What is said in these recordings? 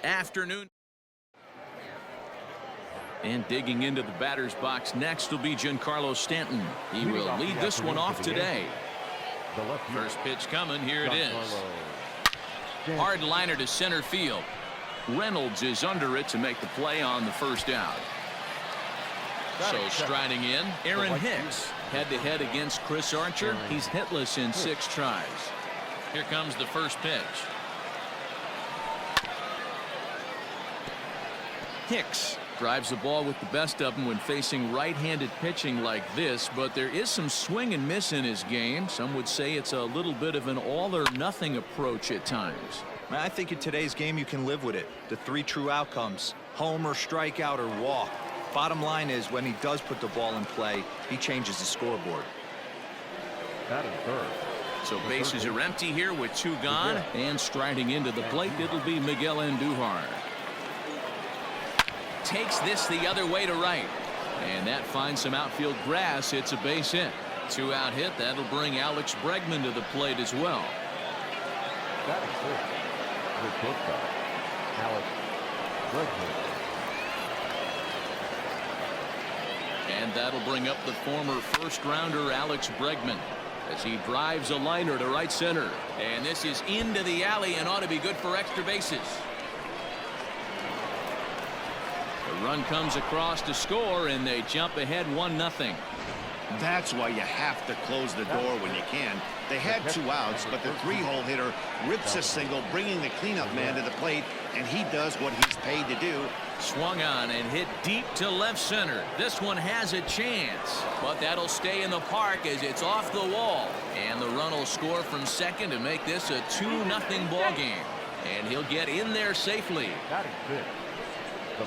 afternoon. And digging into the batter's box next will be Giancarlo Stanton. He will lead this one off today. First pitch coming. Here it is. Hard liner to center field. Reynolds is under it to make the play on the first out. So striding in, Aaron Hicks. Head-to-head against Chris Archer. He's hitless in 6 tries. Here comes the first pitch. Hicks drives the ball with the best of them when facing right-handed pitching like this, but there is some swing and miss in his game. Some would say it's a little bit of an all-or-nothing approach at times. I think in today's game you can live with it. The 3 true outcomes: homer, strikeout, or walk. Bottom line is, when he does put the ball in play, he changes the scoreboard. So bases are empty here with 2 gone, and striding into the plate, it'll be Miguel Andujar. Takes this the other way to right, and that finds some outfield grass. It's a base hit. 2-out hit. That'll bring Alex Bregman to the plate as well. Alex Bregman. And that'll bring up the former first-rounder Alex Bregman as he drives a liner to right center. And this is into the alley and ought to be good for extra bases. The run comes across to score, and they jump ahead 1-0. That's why you have to close the door when you can. They had 2 outs, but the 3-hole hitter rips a single, bringing the cleanup man to the plate, and he does what he's paid to do. Swung on and hit deep to left center. This one has a chance, but that'll stay in the park as it's off the wall. And the run will score from second to make this a 2-0 ball game. And he'll get in there safely.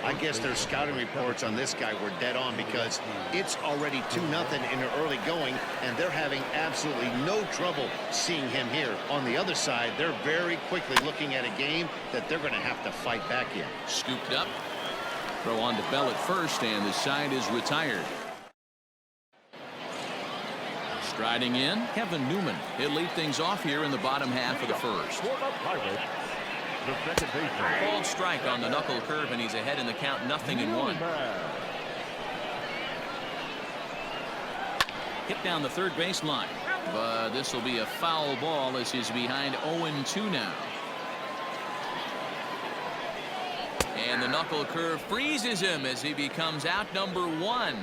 I guess their scouting reports on this guy were dead on, because it's already 2-0 in the early going, and they're having absolutely no trouble seeing him here. On the other side, they're very quickly looking at a game that they're going to have to fight back in. Scooped up. Throw on to Bell at first, and the side is retired. Striding in, Kevin Newman. He'll lead things off here in the bottom half of the first. Called strike on the knuckle curve, and he's ahead in the count, 0-1. Hit down the third baseline, but this will be a foul ball as he's behind 0-2 now. And the knuckle curve freezes him as he becomes out number 1.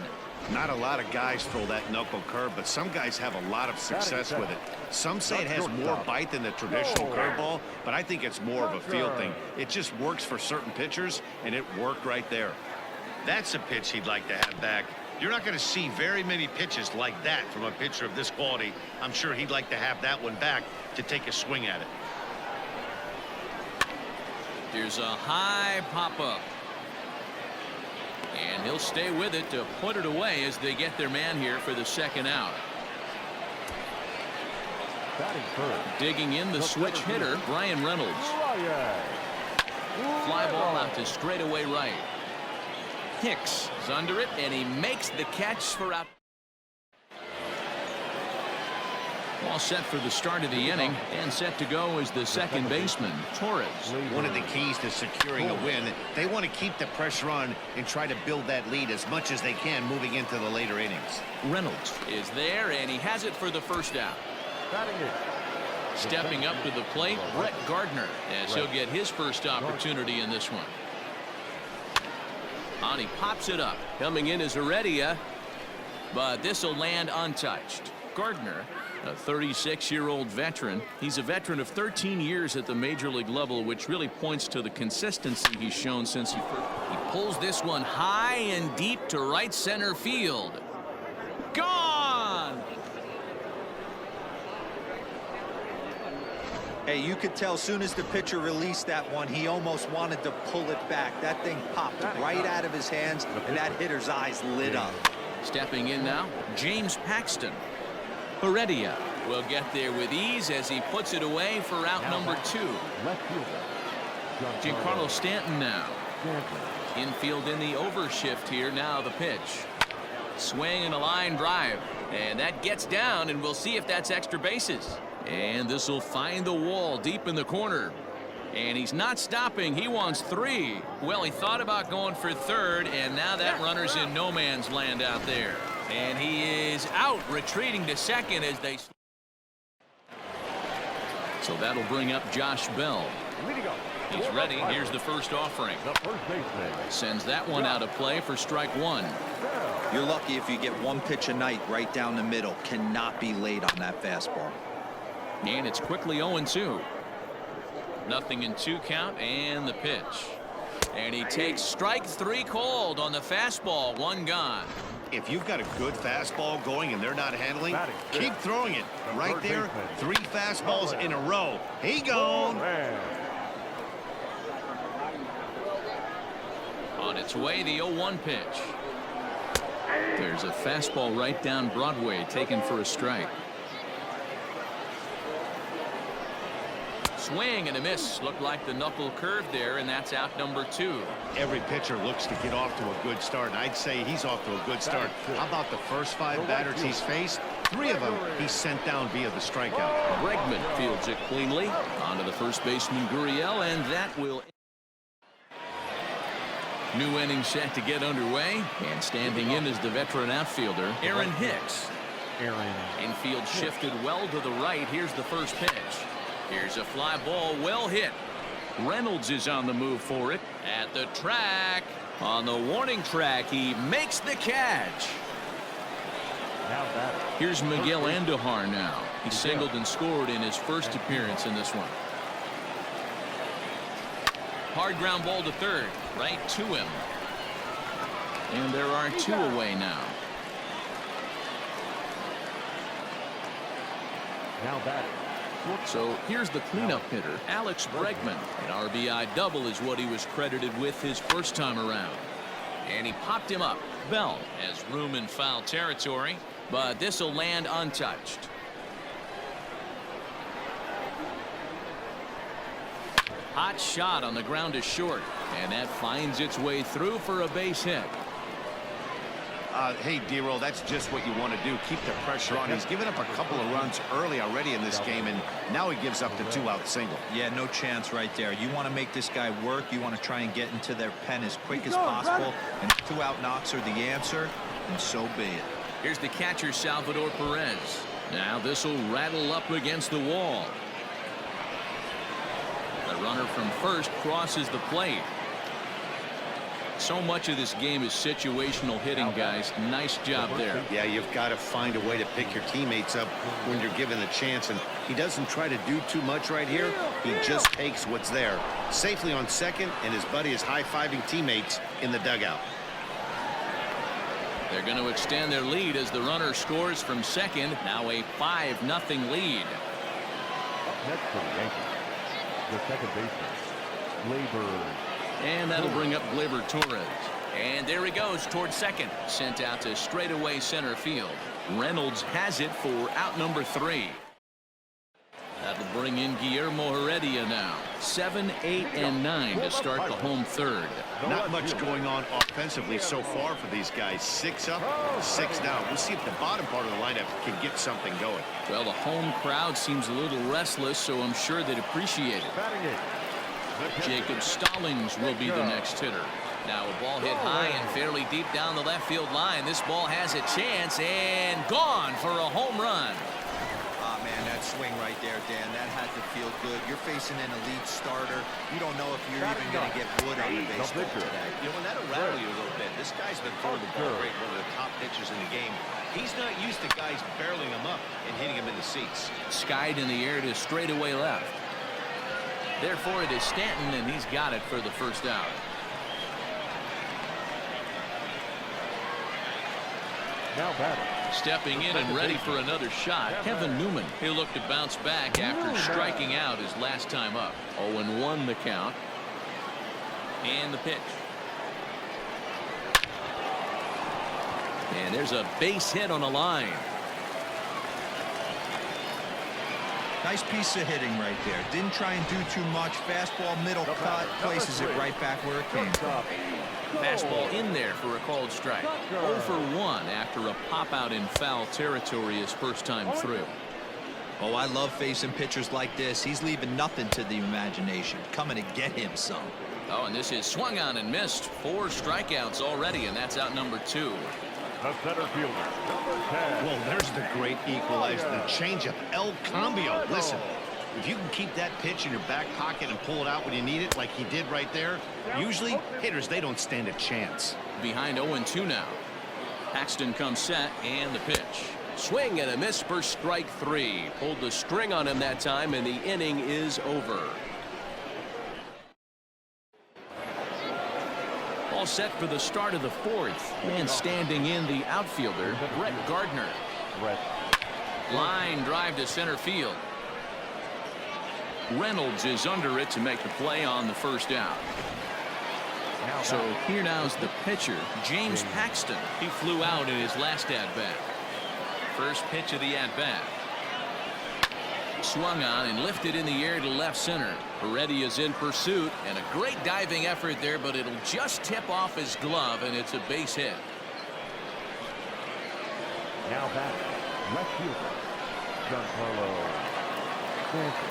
Not a lot of guys throw that knuckle curve, but some guys have a lot of success with it. Some say it has more bite than the traditional curveball, but I think it's more of a feel thing. It just works for certain pitchers, and it worked right there. That's a pitch he'd like to have back. You're not going to see very many pitches like that from a pitcher of this quality. I'm sure he'd like to have that one back to take a swing at it. Here's a high pop-up. And he'll stay with it to put it away as they get their man here for the second out. Digging in the switch hitter, Brian Reynolds. Fly ball out to straightaway right. Hicks is under it, and he makes the catch for out. All set for the start of the inning, and set to go is the second baseman, Torres. One of the keys to securing a win, they want to keep the pressure on and try to build that lead as much as they can moving into the later innings. Reynolds is there, and he has it for the first out. Stepping up to the plate, Brett Gardner, as he'll get his first opportunity in this one. And he pops it up. Coming in is Heredia, but this will land untouched. Gardner, a 36-year-old veteran. He's a veteran of 13 years at the major league level, which really points to the consistency he's shown since he pulls this one high and deep to right center field. Gone! Hey, you could tell as soon as the pitcher released that one, he almost wanted to pull it back. That thing popped right out of his hands, and that hitter's eyes lit up. Stepping in now, James Paxton. Heredia will get there with ease as he puts it away for out number 2. Giancarlo Stanton now. Infield in the overshift here. Now the pitch. Swing and a line drive. And that gets down, and we'll see if that's extra bases. And this will find the wall deep in the corner. And he's not stopping. He wants 3. Well, he thought about going for 3rd, and now that runner's in no man's land out there. And he is out, retreating to 2nd as they... So that'll bring up Josh Bell. He's ready. Here's the first offering. Sends that one out of play for strike 1. You're lucky if you get 1 pitch a night right down the middle. Cannot be late on that fastball. And it's quickly 0-2. Nothing in 2 count, and the pitch. And he takes strike 3 called on the fastball. 1 gone. If you've got a good fastball going and they're not handling, keep throwing it. Right there, 3 fastballs in a row. He gone. On its way, the 0-1 pitch. There's a fastball right down Broadway, taken for a strike. Swing and a miss. Looked like the knuckle curve there, and that's out number 2. Every pitcher looks to get off to a good start, and I'd say he's off to a good start. How about the first 5 batters he's faced? 3 of them he's sent down via the strikeout. Bregman fields it cleanly. On to the first baseman, Gurriel, and that will... New inning set to get underway, and standing in is the veteran outfielder, Aaron Hicks. Infield shifted well to the right. Here's the first pitch. Here's a fly ball, well hit. Reynolds is on the move for it. At the track. On the warning track, he makes the catch. Here's Miguel Andujar now. He singled and scored in his first appearance in this one. Hard ground ball to 3rd. Right to him. And there are 2 away now. So here's the cleanup hitter, Alex Bregman. An RBI double is what he was credited with his first time around. And he popped him up. Bell has room in foul territory, but this will land untouched. Hot shot on the ground is short, and that finds its way through for a base hit. Hey, D-Roll, that's just what you want to do. Keep the pressure on. He's given up a couple of runs early already in this game, and now he gives up the 2-out single. Yeah, no chance right there. You want to make this guy work. You want to try and get into their pen as quick as possible, and 2-out knocks are the answer, and so be it. Here's the catcher, Salvador Perez. Now this will rattle up against the wall. The runner from first crosses the plate. So much of this game is situational hitting, guys. Nice job there. Yeah, you've got to find a way to pick your teammates up when you're given the chance, and he doesn't try to do too much right here. He just takes what's there. Safely on second, and his buddy is high-fiving teammates in the dugout. They're going to extend their lead as the runner scores from second. Now a 5-0 lead. Next for the Yankees, the second baseman, Gleyber. And that'll bring up Gleyber Torres. And there he goes towards second. Sent out to straightaway center field. Reynolds has it for out number 3. That'll bring in Guillermo Heredia now. 7, 8, and 9 to start the home third. Not much going on offensively so far for these guys. 6 up, 6 down. We'll see if the bottom part of the lineup can get something going. Well, the home crowd seems a little restless, so I'm sure they'd appreciate it. Jacob Stallings will be the next hitter. Now a ball hit high and fairly deep down the left field line. This ball has a chance and gone for a home run. Ah, man, that swing right there, Dan, that had to feel good. You're facing an elite starter. You don't know if you're even going to get wood on the baseball today. You know, and that'll rattle you a little bit. This guy's been throwing the ball great, one of the top pitchers in the game. He's not used to guys barreling him up and hitting him in the seats. Skied in the air to straightaway left. Therefore, it is Stanton, and he's got it for the first out. Now batting. Stepping in and ready for another shot, Kevin Newman. He'll look to bounce back after striking out his last time up. 0-1 the count. And the pitch. And there's a base hit on the line. Nice piece of hitting right there. Didn't try and do too much. Fastball, middle cut, places it right back where it came from. Fastball in there for a called strike. 0 for 1 after a pop out in foul territory his first time through. Oh, I love facing pitchers like this. He's leaving nothing to the imagination. Coming to get him some. Oh, and this is swung on and missed. 4 strikeouts already, and that's out number 2. The center fielder, number 10. Well, there's the great equalizer, the changeup, El Cambio. Listen, if you can keep that pitch in your back pocket and pull it out when you need it like he did right there, usually hitters, they don't stand a chance. Behind 0-2 now. Paxton comes set, and the pitch. Swing and a miss for strike 3. Pulled the string on him that time, and the inning is over. All set for the start of the 4th. And standing in the outfielder, Brett Gardner. Line drive to center field. Reynolds is under it to make the play on the first out. So here now's the pitcher, James Paxton. He flew out in his last at-bat. First pitch of the at-bat. Swung on and lifted in the air to left center. Heredia is in pursuit, and a great diving effort there, but it'll just tip off his glove, and it's a base hit. Now back, left fielder, Giancarlo Stanton.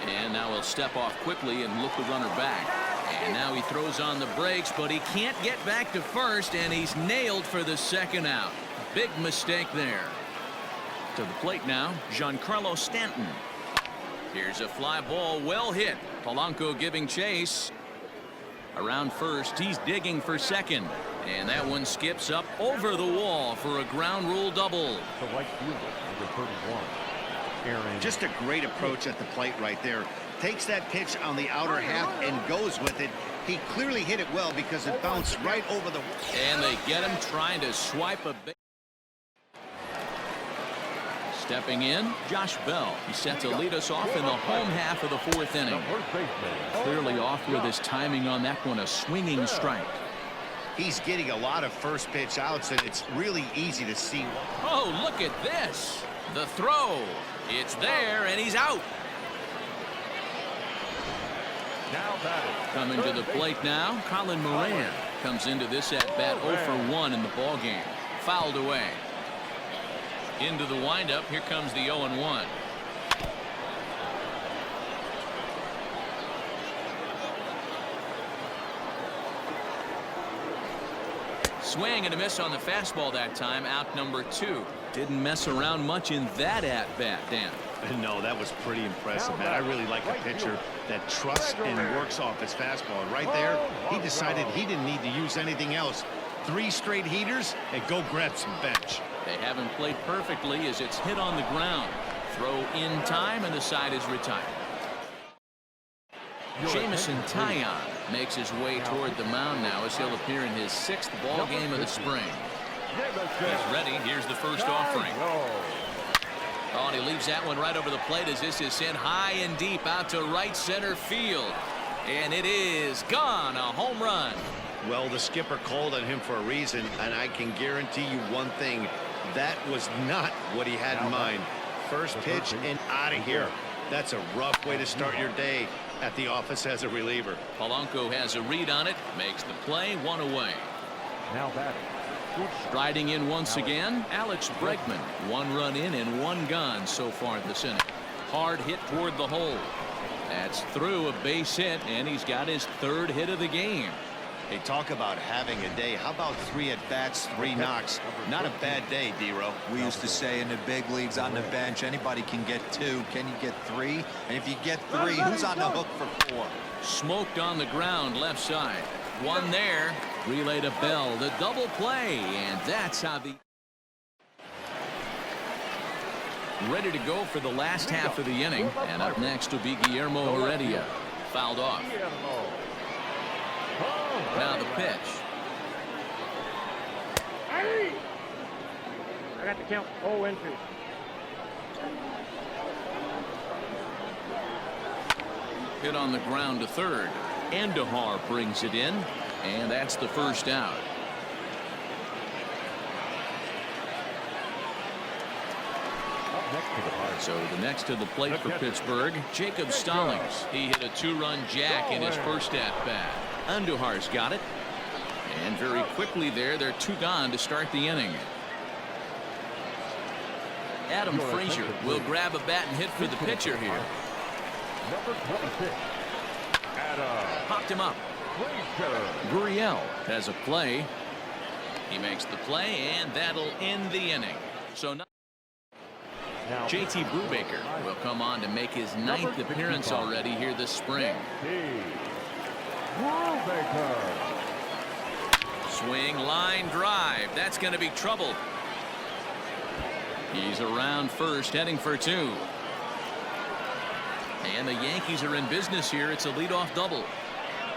And now he'll step off quickly and look the runner back. And now he throws on the brakes, but he can't get back to first, and he's nailed for the second out. Big mistake there. To the plate now, Giancarlo Stanton. Here's a fly ball, well hit. Polanco giving chase. Around first, he's digging for second. And that one skips up over the wall for a ground rule double. The right fielder, number 31. Aaron. Just a great approach at the plate right there. Takes that pitch on the outer half and goes with it. He clearly hit it well because it bounced right over the... And they get him trying to swipe a base. Stepping in, Josh Bell. He's set to lead us off in the home half of the 4th inning. Clearly off with his timing on that one, a swinging strike. He's getting a lot of first pitch outs, and it's really easy to see. Oh, look at this. The throw. It's there, and he's out. Now batting. Coming to the plate now, Colin Moran comes into this at-bat 0 for 1 in the ballgame. Fouled away. Into the windup, here comes the 0-1. Swing and a miss on the fastball that time, out number 2. Didn't mess around much in that at-bat, Dan. No, that was pretty impressive, man. I really like a pitcher that trusts and works off his fastball. And right there, he decided he didn't need to use anything else. 3 straight heaters and go grab some bench. They haven't played perfectly as it's hit on the ground. Throw in time, and the side is retired. Jamison Taillon makes his way toward the mound now as he'll appear in his 6th ball game of the spring. He's ready. Here's the first offering. Oh, and he leaves that one right over the plate as this is sent high and deep out to right center field. And it is gone. A home run. Well, the skipper called on him for a reason, and I can guarantee you one thing. That was not what he had in mind. First pitch and out of here. That's a rough way to start your day at the office as a reliever. Polanco has a read on it, makes the play, 1 away. Now batting. Striding in once again, Alex Bregman. 1 run in and 1 gone so far this inning. Hard hit toward the hole. That's through, a base hit, and he's got his 3rd hit of the game. Hey, talk about having a day. How about 3 at-bats, 3 knocks? Not a bad day, D-Row. We used to say in the big leagues on the bench, anybody can get 2. Can you get 3? And if you get 3, who's on the hook for 4? Smoked on the ground left side. 1 there. Relay to Bell. The double play. And that's how the... Ready to go for the last half of the inning. And up next will be Guillermo Heredia. Fouled off. Now the pitch. I got to count 0-2. Hit on the ground to third. Andujar brings it in, and that's the first out. So the next to the plate for Pittsburgh, Jacob Stallings. He hit a 2-run jack in his first at-bat. Andujar's got it. And very quickly there, they're 2 gone to start the inning. Adam Frazier will grab a bat and hit for the pitcher here. Number 26. Popped him up. Gurriel has a play. He makes the play, and that'll end the inning. So now JT Brubaker will come on to make his 9th appearance already here this spring. Swing, line drive. That's going to be trouble. He's around first, heading for 2. And the Yankees are in business here. It's a leadoff double.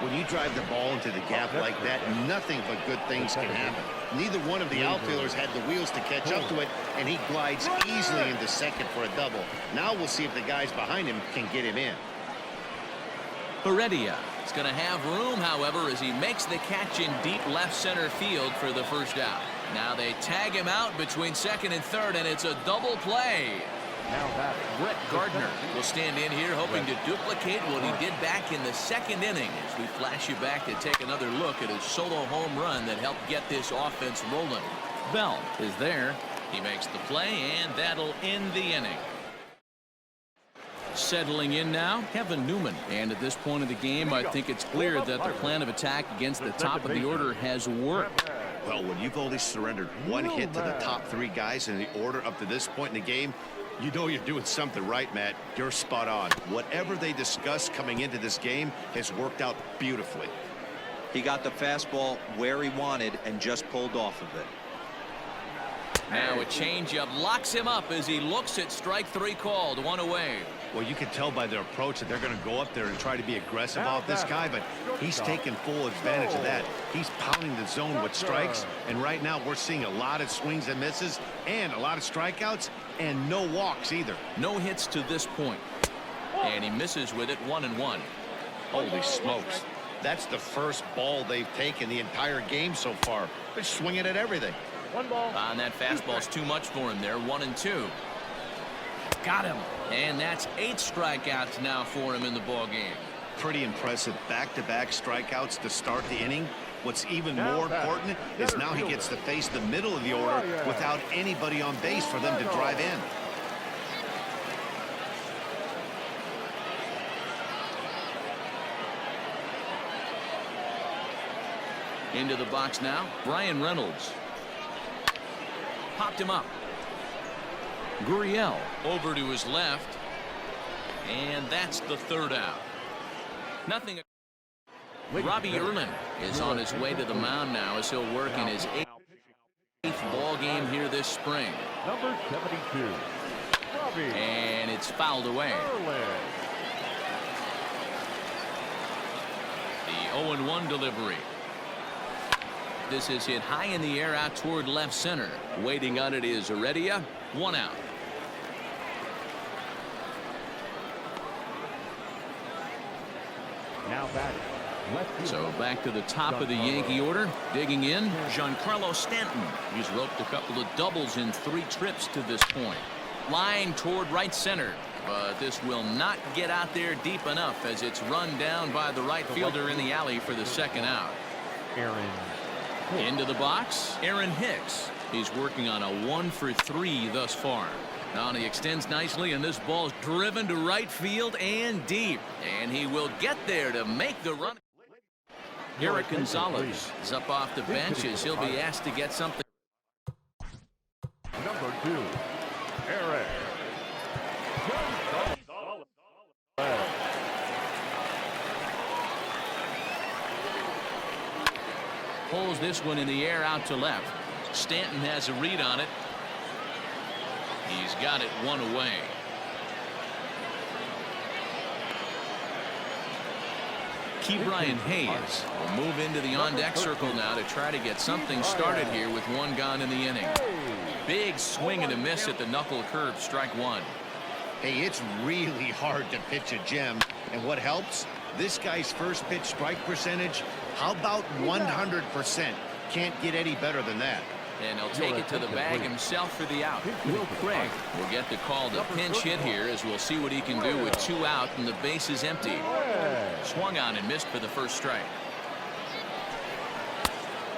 When you drive the ball into the gap like that, nothing but good things can happen. Neither one of the outfielders had the wheels to catch up to it, and he glides easily into second for a double. Now we'll see if the guys behind him can get him in. Heredia is going to have room, however, as he makes the catch in deep left center field for the first out. Now they tag him out between second and third, and it's a double play. Brett Gardner will stand in here hoping to duplicate what he did back in the 2nd inning as we flash you back to take another look at his solo home run that helped get this offense rolling. Bell is there. He makes the play, and that'll end the inning. Settling in now, Kevin Newman. And at this point of the game, I think it's clear that the plan of attack against the top of the order has worked. Well, when you've only surrendered 1 hit to the top 3 guys in the order up to this point in the game, you know you're doing something right, Matt. You're spot on. Whatever they discussed coming into this game has worked out beautifully. He got the fastball where he wanted and just pulled off of it. Now a changeup locks him up as he looks at strike 3 called. 1 away. Well, you can tell by their approach that they're going to go up there and try to be aggressive off this guy, but he's taking full advantage of that. He's pounding the zone with strikes, and right now we're seeing a lot of swings and misses and a lot of strikeouts and no walks either. No hits to this point. And he misses with it. 1-1. Holy smokes. That's the first ball they've taken the entire game so far. They're swinging at everything. 1 ball. And that fastball's too much for him there. 1-2. Got him. And that's 8 strikeouts now for him in the ball game. Pretty impressive back-to-back strikeouts to start the inning. What's even more important is now he gets to face the middle of the order without anybody on base for them to drive in. Into the box now, Brian Reynolds. Popped him up. Gurriel over to his left. And that's the 3rd out. Nothing. Robbie Erlin is on his way to the mound now as he'll work in his 8th ball game here this spring. Number 72. Robbie. And it's fouled away. The 0-1 delivery. This is hit high in the air out toward left center. Waiting on it is Heredia. 1 out. Now batting. So back to the top of the Yankee order. Digging in, Giancarlo Stanton. He's roped a couple of doubles in 3 trips to this point. Line toward right center. But this will not get out there deep enough as it's run down by the right fielder in the alley for the 2nd out. Into the box, Aaron Hicks. He's working on a 1 for 3 thus far. Now he extends nicely, and this ball's driven to right field and deep. And he will get there to make the run. Eric Gonzalez is up off the bench as he'll be asked to get something. Number 2. Eric. Pulls this one in the air out to left. Stanton has a read on it. He's got it 1 away. Ke'Bryan Hayes will move into the on-deck circle now to try to get something started here with 1 gone in the inning. Big swing and a miss at the knuckle curve. Strike 1. Hey, it's really hard to pitch a gem. And what helps? This guy's first pitch strike percentage, how about 100%? Can't get any better than that. And he'll take it to the bag himself for the out. Will Craig will get the call to pinch hit here as we'll see what he can do with 2 out and the base is empty. Swung on and missed for the first strike.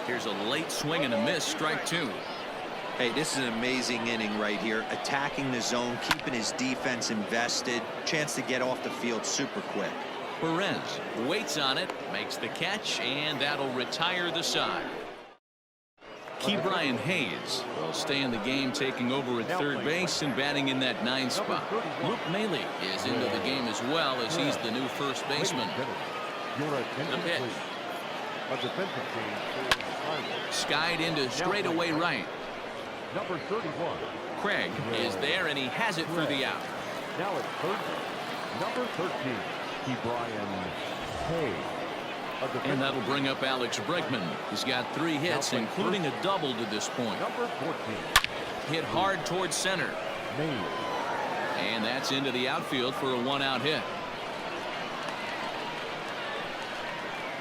Here's a late swing and a miss. Strike 2. Hey, this is an amazing inning right here. Attacking the zone, keeping his defense invested. Chance to get off the field super quick. Perez waits on it, makes the catch, and that'll retire the side. Brian Hayes will stay in the game, taking over at third base and batting in that 9 spot. Luke Maley is into the game as well, as he's the new first baseman. The pitch. Skied into straightaway right. Number 31. Craig is there, and he has it for the out. Now it's third. Number 13. Brian Hayes. And that'll bring up Alex Bregman. He's got 3 hits, including a double to this point. Number 14. Hit hard towards center. And that's into the outfield for a 1-out hit.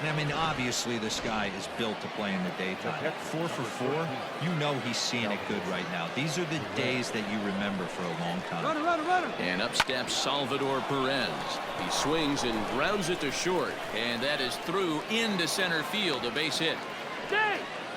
I mean, obviously this guy is built to play in the daytime. 4 for 4. You know he's seeing it good right now. These are the days that you remember for a long time. And up steps Salvador Perez. He swings and grounds it to short, and that is through into center field, a base hit.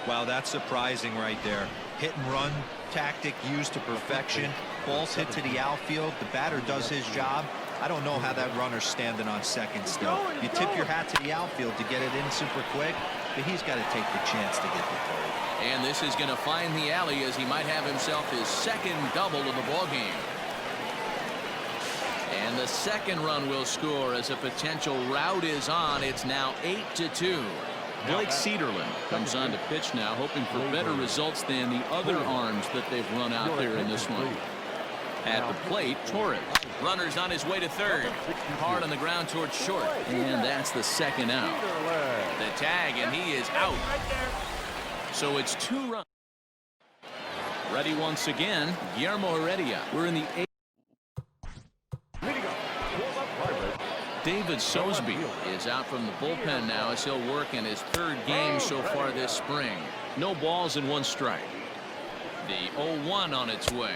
Wow, that's surprising right there. Hit and run tactic used to perfection. Ball's hit to the outfield. The batter does his job. I don't know how that runner's standing on second still. You tip your hat to the outfield to get it in super quick, but he's got to take the chance to get the third. And this is going to find the alley, as he might have himself his second double of the ball game. And the second run will score as a potential rout is on. It's now 8-2. Blake Cederlin comes on to pitch now, hoping for better results than the other arms that they've run out there in this one. At the plate, Torres. Runner's on his way to third. Hard on the ground towards short. And that's the second out. The tag, and he is out. So it's 2 runs. Ready once again, Guillermo Heredia. We're in the 8th. David Sosby is out from the bullpen now as he'll work in his 3rd game so far this spring. No balls and 1 strike. The 0-1 on its way.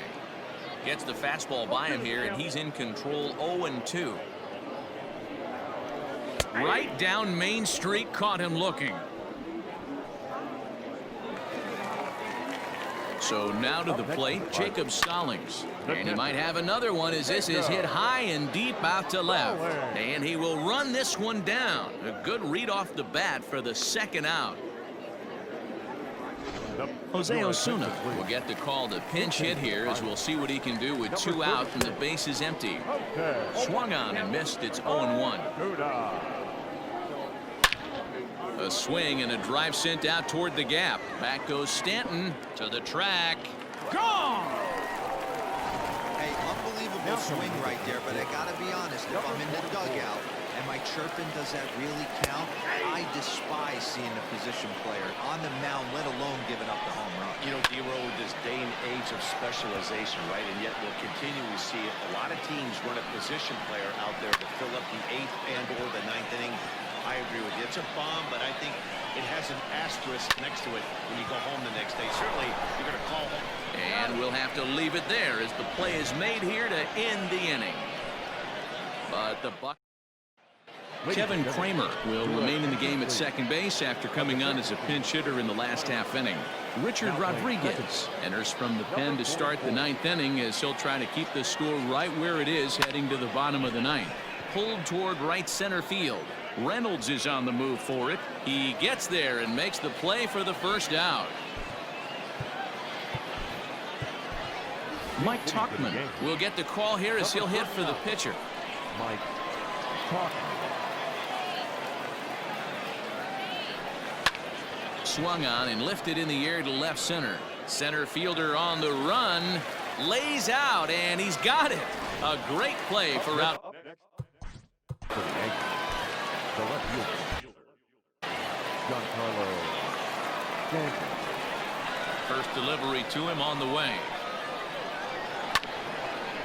Gets the fastball by him here, and he's in control. 0-2. Right down Main Street, caught him looking. So now to the plate, Jacob Stallings. And he might have another one, as this is hit high and deep out to left. And he will run this one down. A good read off the bat for the second out. Jose Osuna will get the call to pinch hit here, as we'll see what he can do with 2 out and the base is empty. Swung on and missed. It's 0-1. A swing and a drive sent out toward the gap. Back goes Stanton to the track. Gone! Hey, unbelievable swing right there, but I gotta be honest, if I'm in the dugout and my chirping, does that really count? I despise seeing a position player on the mound, let alone giving up the home run. You know, D-Row, this day and age of specialization, right? And yet we'll continually see it. A lot of teams run a position player out there to fill up the 8th and or the 9th inning. I agree with you. It's a bomb, but I think it has an asterisk next to it when you go home the next day. Certainly, you're going to call home. And we'll have to leave it there as the play is made here to end the inning. But the Buck. Kevin Kramer will remain in the game at second base after coming on as a pinch hitter in the last half inning. Richard Rodriguez enters from the pen to start the 9th inning, as he'll try to keep the score right where it is heading to the bottom of the 9th. Pulled toward right center field. Reynolds is on the move for it. He gets there and makes the play for the first out. Mike Tauchman will get the call here as he'll hit for the pitcher. Mike Tauchman. Swung on and lifted in the air to left center. Center fielder on the run. Lays out, and he's got it. A great play for out. For the Yankees, the left fielder, Giancarlo Stanton. First delivery to him on the way.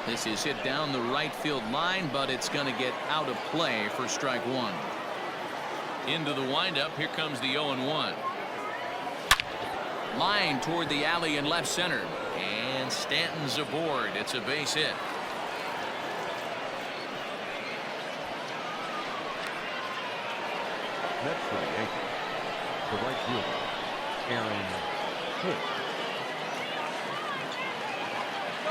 This is hit down the right field line, but it's going to get out of play for strike 1. Into the windup. Here comes the 0-1. Line toward the alley in left center. And Stanton's aboard. It's a base hit. Next for the Yankees, the right fielder, Aaron Hicks.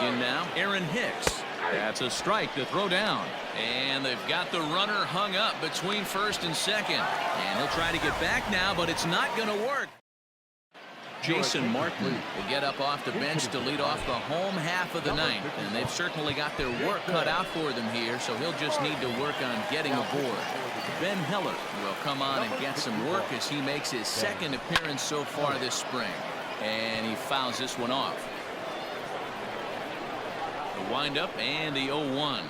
In now, Aaron Hicks. That's a strike to throw down. And they've got the runner hung up between first and second. And he'll try to get back now, but it's not going to work. Jason Martin will get up off the bench to lead off the home half of the ninth. And they've certainly got their work cut out for them here, so he'll just need to work on getting aboard. Ben Heller will come on and get some work as he makes his second appearance so far this spring. And he fouls this one off. The windup and the 0-1.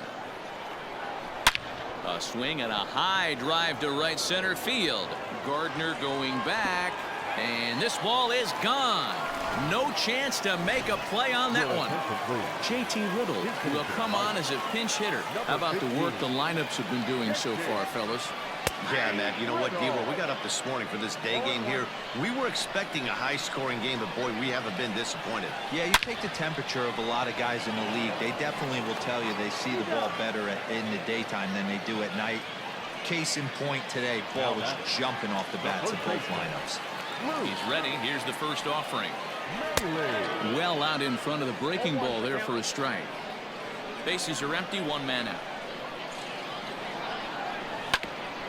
A swing and a high drive to right center field. Gardner going back. And this ball is gone. No chance to make a play on that one. JT Little will come on as a pinch hitter. How about the work the lineups have been doing so far, fellas? Yeah, Matt, you know what, D-Roll, we got up this morning for this day game here. We were expecting a high-scoring game, but, boy, we haven't been disappointed. Yeah, you take the temperature of a lot of guys in the league. They definitely will tell you they see the ball better in the daytime than they do at night. Case in point today, ball was jumping off the bats of both lineups. He's ready. Here's the first offering. Well out in front of the breaking ball there for a strike. Bases are empty, one man out.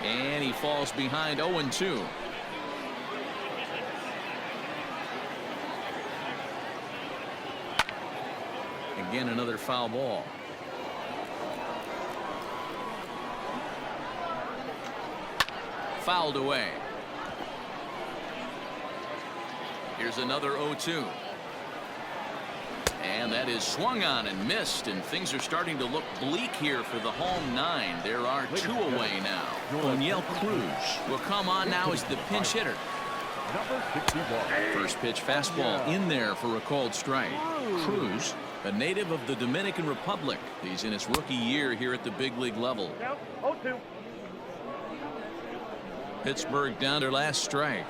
And he falls behind 0-2. Again, another foul ball. Fouled away. Here's another 0-2. And that is swung on and missed, and things are starting to look bleak here for the home nine. There are two away now. O'Neill Cruz will come on now as the pinch hitter. First pitch fastball in there for a called strike. Cruz, a native of the Dominican Republic. He's in his rookie year here at the big league level. 0-2. Pittsburgh down their last strike.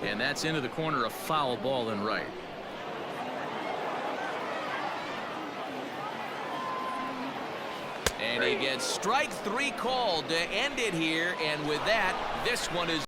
And that's into the corner, a foul ball and right. And he gets strike three called to end it here. And with that, this one is